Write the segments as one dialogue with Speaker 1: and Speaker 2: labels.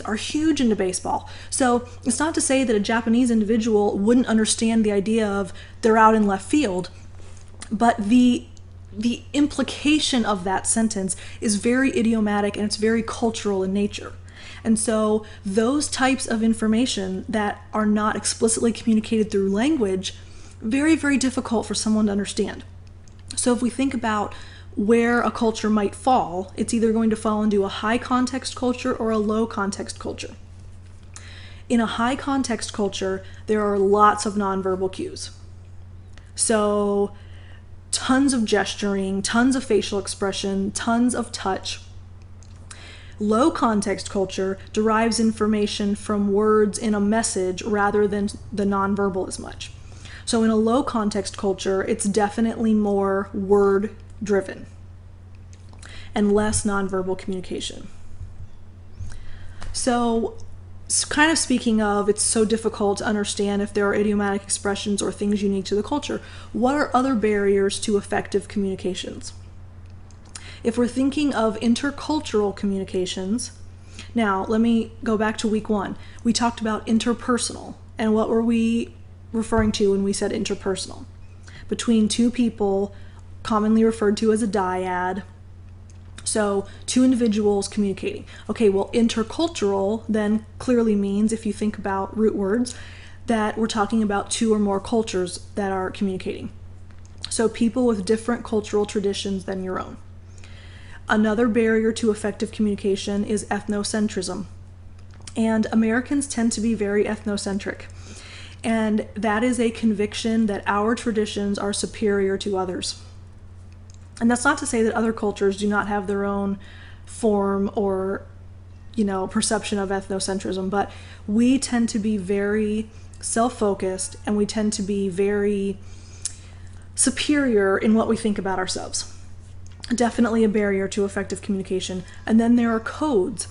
Speaker 1: are huge into baseball. So it's not to say that a Japanese individual wouldn't understand the idea of they're out in left field, but the implication of that sentence is very idiomatic and it's very cultural in nature. And so those types of information that are not explicitly communicated through language, very, very difficult for someone to understand. So if we think about where a culture might fall, it's either going to fall into a high context culture or a low context culture. In a high context culture, there are lots of nonverbal cues. So tons of gesturing, tons of facial expression, tons of touch. Low context culture derives information from words in a message rather than the nonverbal as much. So in a low context culture, it's definitely more word driven and less nonverbal communication. So kind of speaking of, it's so difficult to understand if there are idiomatic expressions or things unique to the culture. What are other barriers to effective communications? If we're thinking of intercultural communications, now let me go back to week 1. We talked about interpersonal, and what were we referring to when we said interpersonal? Between two people, commonly referred to as a dyad. So two individuals communicating. Okay, well, intercultural then clearly means, if you think about root words, that we're talking about two or more cultures that are communicating. So people with different cultural traditions than your own. Another barrier to effective communication is ethnocentrism. And Americans tend to be very ethnocentric. And that is a conviction that our traditions are superior to others. And that's not to say that other cultures do not have their own form or, perception of ethnocentrism, but we tend to be very self-focused and we tend to be very superior in what we think about ourselves. Definitely a barrier to effective communication. And then there are codes,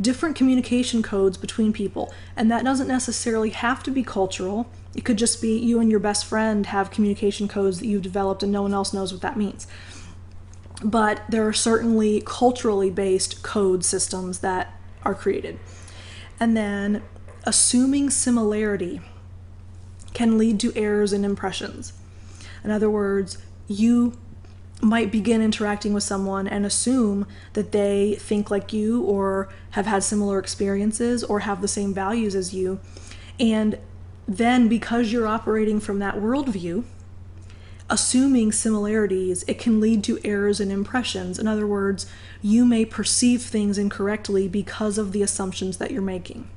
Speaker 1: different communication codes between people. And that doesn't necessarily have to be cultural. It could just be you and your best friend have communication codes that you've developed and no one else knows what that means. But there are certainly culturally based code systems that are created. And then assuming similarity can lead to errors in impressions. In other words, you might begin interacting with someone and assume that they think like you or have had similar experiences or have the same values as you. And then because you're operating from that worldview, assuming similarities, it can lead to errors in impressions. In other words, you may perceive things incorrectly because of the assumptions that you're making,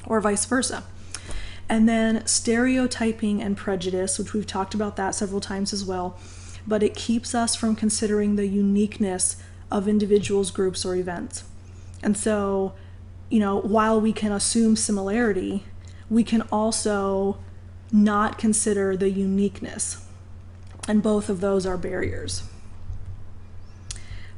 Speaker 1: or vice versa. And then stereotyping and prejudice, which we've talked about that several times as well, but it keeps us from considering the uniqueness of individuals, groups, or events. And so, while we can assume similarity, we can also not consider the uniqueness. And both of those are barriers.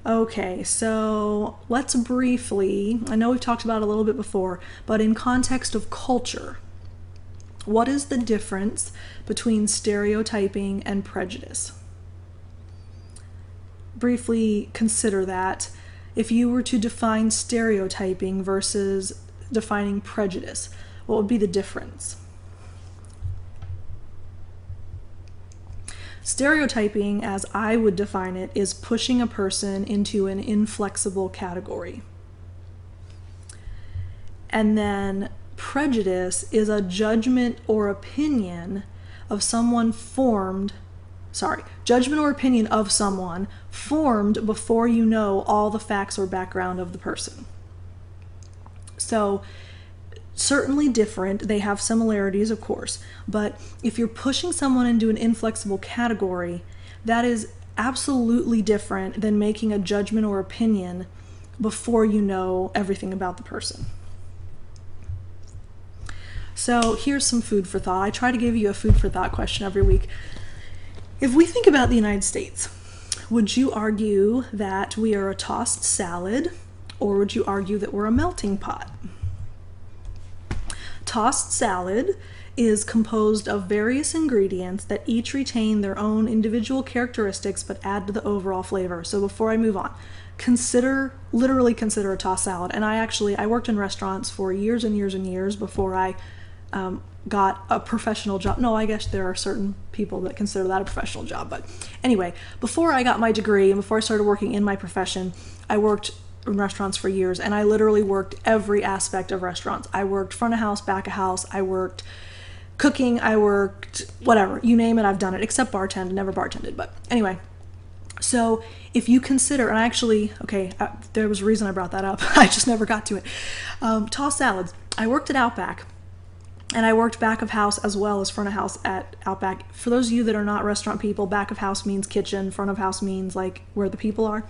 Speaker 1: Okay, so let's briefly, I know we've talked about it a little bit before, but in context of culture, what is the difference between stereotyping and prejudice? Briefly consider that. If you were to define stereotyping versus defining prejudice, what would be the difference? Stereotyping, as I would define it, is pushing a person into an inflexible category. And then prejudice is a judgment or opinion of someone judgment or opinion of someone formed before you know all the facts or background of the person. So certainly different. They have similarities, of course, but if you're pushing someone into an inflexible category, that is absolutely different than making a judgment or opinion before you know everything about the person. So here's some food for thought. I try to give you a food for thought question every week. If we think about the United States, would you argue that we are a tossed salad, or would you argue that we're a melting pot? Tossed salad is composed of various ingredients that each retain their own individual characteristics but add to the overall flavor. So before I move on, literally consider a tossed salad. And I worked in restaurants for years and years and years before I got a professional job. No, I guess there are certain people that consider that a professional job. But anyway, before I got my degree and before I started working in my profession, I worked in restaurants for years, and I literally worked every aspect of restaurants. I worked front of house, back of house, I worked cooking, I worked whatever, you name it, I've done it, except bartend, never bartended. But anyway, so if you consider, and there was a reason I brought that up, I just never got to it. Tossed salads. I worked at Outback, and I worked back of house as well as front of house at Outback. For those of you that are not restaurant people, back of house means kitchen, front of house means like where the people are.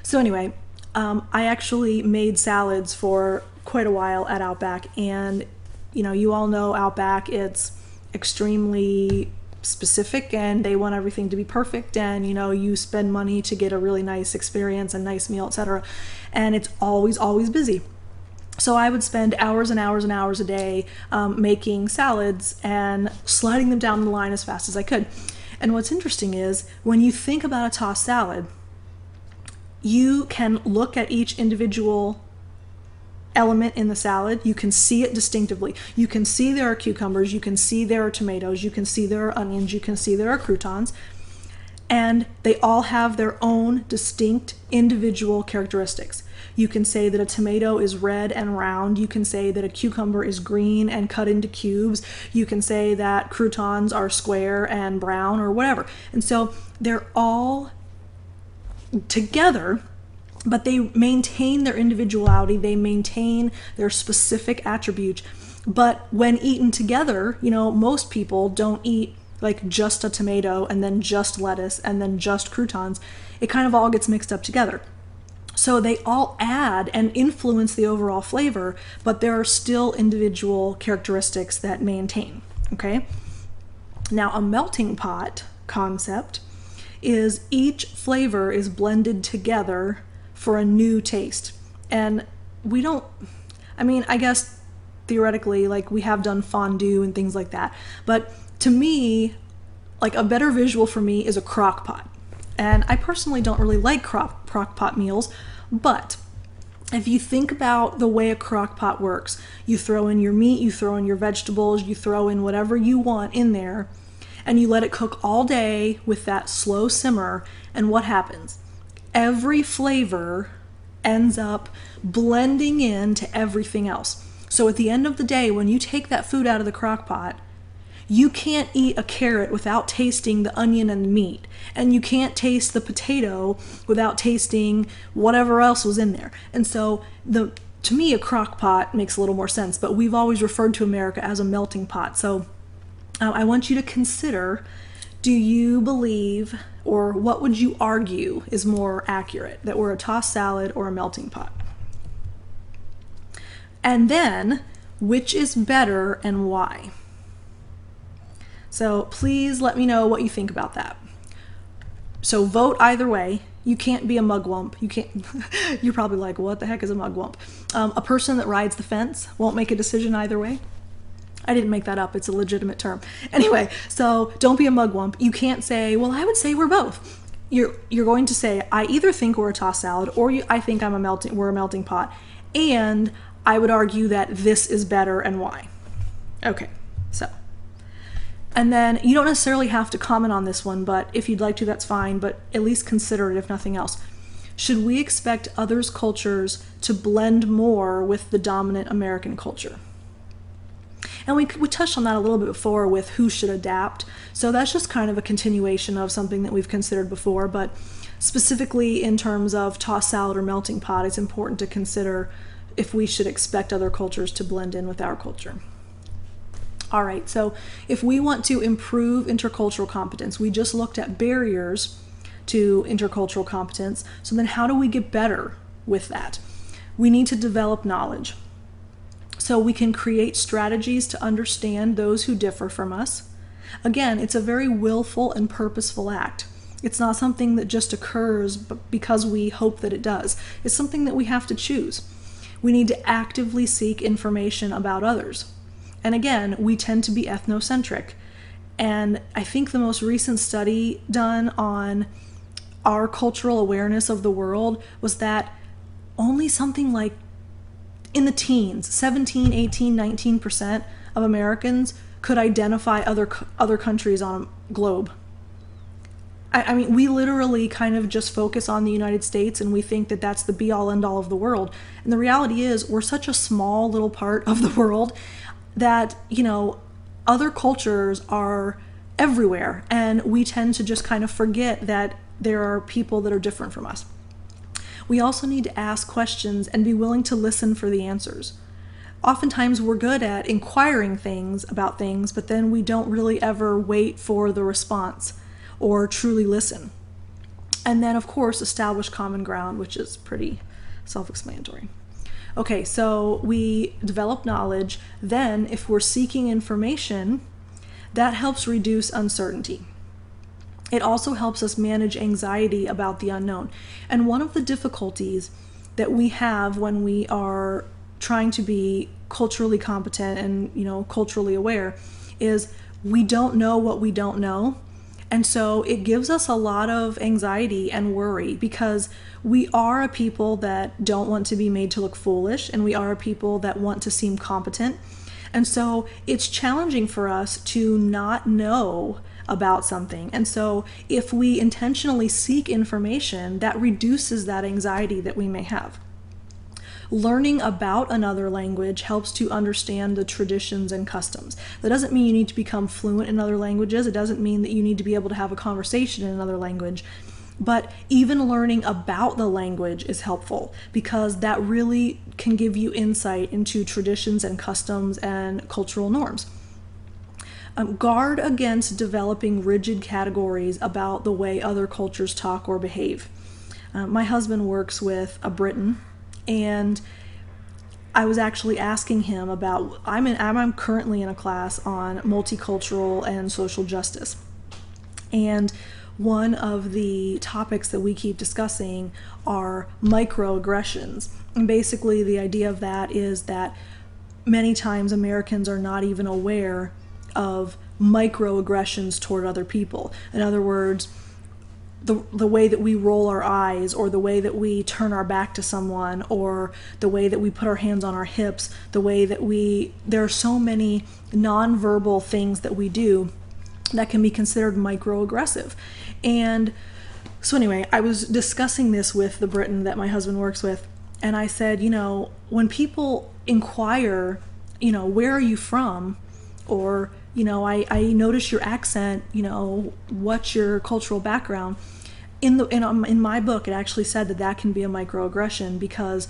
Speaker 1: So anyway, I actually made salads for quite a while at Outback, and you all know Outback, it's extremely specific and they want everything to be perfect, and you spend money to get a really nice experience and nice meal, etc. And it's always busy. So I would spend hours and hours and hours a day making salads and sliding them down the line as fast as I could. And what's interesting is when you think about a tossed salad, you can look at each individual element in the salad. You can see it distinctively. You can see there are cucumbers, you can see there are tomatoes, you can see there are onions, you can see there are croutons, and they all have their own distinct individual characteristics. You can say that a tomato is red and round. You can say that a cucumber is green and cut into cubes. You can say that croutons are square and brown or whatever. And so they're all together, but they maintain their individuality, they maintain their specific attributes. But when eaten together, most people don't eat like just a tomato and then just lettuce and then just croutons. It kind of all gets mixed up together. So they all add and influence the overall flavor, but there are still individual characteristics that maintain, okay? Now, a melting pot concept is each flavor is blended together for a new taste. And I guess theoretically, like we have done fondue and things like that, but to me, like a better visual for me is a crock pot. And I personally don't really like crock pot meals, but if you think about the way a crock pot works, you throw in your meat, you throw in your vegetables, you throw in whatever you want in there, and you let it cook all day with that slow simmer, and what happens? Every flavor ends up blending into everything else. So at the end of the day, when you take that food out of the crock pot, you can't eat a carrot without tasting the onion and the meat, and you can't taste the potato without tasting whatever else was in there. And so to me, a crock pot makes a little more sense, but we've always referred to America as a melting pot. So I want you to consider, do you believe, or what would you argue is more accurate, that we're a tossed salad or a melting pot? And then, which is better and why? So please let me know what you think about that. So vote either way. You can't be a mugwump. You can't. You're probably like, what the heck is a mugwump? A person that rides the fence won't make a decision either way. I didn't make that up. It's a legitimate term. Anyway, so don't be a mugwump. You can't say, well, I would say we're both. You're going to say, I either think we're a tossed salad or I think we're a melting pot, and I would argue that this is better and why. Okay, so. And then you don't necessarily have to comment on this one, but if you'd like to, that's fine, but at least consider it if nothing else. Should we expect others' cultures to blend more with the dominant American culture? And we touched on that a little bit before with who should adapt. So that's just kind of a continuation of something that we've considered before, but specifically in terms of tossed salad or melting pot, it's important to consider if we should expect other cultures to blend in with our culture. All right, so if we want to improve intercultural competence, we just looked at barriers to intercultural competence. So then how do we get better with that? We need to develop knowledge. So we can create strategies to understand those who differ from us. Again, it's a very willful and purposeful act. It's not something that just occurs because we hope that it does. It's something that we have to choose. We need to actively seek information about others. And again, we tend to be ethnocentric. And I think the most recent study done on our cultural awareness of the world was that only something like in the teens, 17, 18, 19% of Americans could identify other countries on a globe. I mean, we literally kind of just focus on the United States and we think that that's the be-all end-all of the world. And the reality is we're such a small little part of the world that, other cultures are everywhere. And we tend to just kind of forget that there are people that are different from us. We also need to ask questions and be willing to listen for the answers. Oftentimes we're good at inquiring things about things, but then we don't really ever wait for the response or truly listen. And then, of course, establish common ground, which is pretty self-explanatory. Okay, so we develop knowledge. Then, if we're seeking information, that helps reduce uncertainty. It also helps us manage anxiety about the unknown. And one of the difficulties that we have when we are trying to be culturally competent and, culturally aware is we don't know what we don't know. And so it gives us a lot of anxiety and worry because we are a people that don't want to be made to look foolish, and we are a people that want to seem competent. And so it's challenging for us to not know about something. And so if we intentionally seek information, that reduces that anxiety that we may have. Learning about another language helps to understand the traditions and customs. That doesn't mean you need to become fluent in other languages. It doesn't mean that you need to be able to have a conversation in another language. But even learning about the language is helpful because that really can give you insight into traditions and customs and cultural norms. Guard against developing rigid categories about the way other cultures talk or behave. My husband works with a Briton, and I was actually asking him about, I'm currently in a class on multicultural and social justice. And one of the topics that we keep discussing are microaggressions. And basically the idea of that is that many times Americans are not even aware of microaggressions toward other people. In other words, the way that we roll our eyes, or the way that we turn our back to someone, or the way that we put our hands on our hips, the way that there are so many nonverbal things that we do that can be considered microaggressive. And so anyway, I was discussing this with the Briton that my husband works with, and I said, when people inquire, where are you from? Or, I notice your accent, what's your cultural background? In my book, it actually said that can be a microaggression because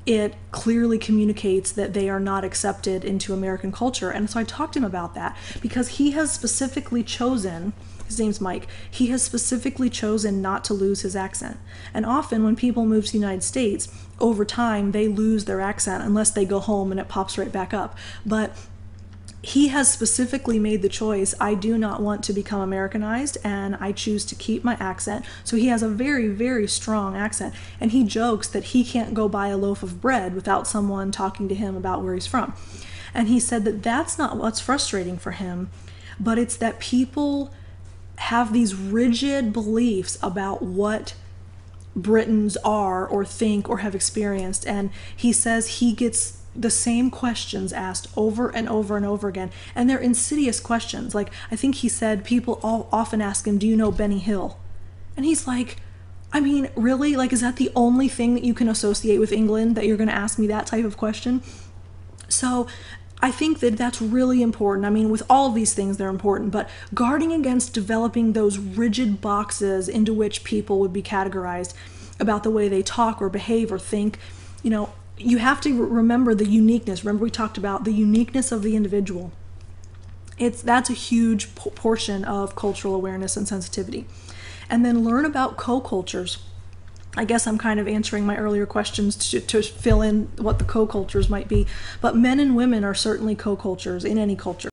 Speaker 1: it clearly communicates that they are not accepted into American culture. And so I talked to him about that because he has specifically chosen, his name's Mike, he has specifically chosen not to lose his accent. And often when people move to the United States, over time they lose their accent unless they go home and it pops right back up. But he has specifically made the choice, I do not want to become Americanized and I choose to keep my accent. So he has a very, very strong accent. And he jokes that he can't go buy a loaf of bread without someone talking to him about where he's from. And he said that that's not what's frustrating for him, but it's that people have these rigid beliefs about what Britons are or think or have experienced. And he says he gets the same questions asked over and over and over again, and they're insidious questions. Like, I think he said people often ask him, do you know Benny Hill? And he's like, I mean, really? Like, is that the only thing that you can associate with England, that you're going to ask me that type of question? So I think that that's really important. I mean, with all of these things, they're important, but guarding against developing those rigid boxes into which people would be categorized about the way they talk or behave or think, you have to remember the uniqueness. Remember, we talked about the uniqueness of the individual. That's a huge portion of cultural awareness and sensitivity. And then learn about co-cultures. I guess I'm kind of answering my earlier questions to fill in what the co-cultures might be. But men and women are certainly co-cultures in any culture.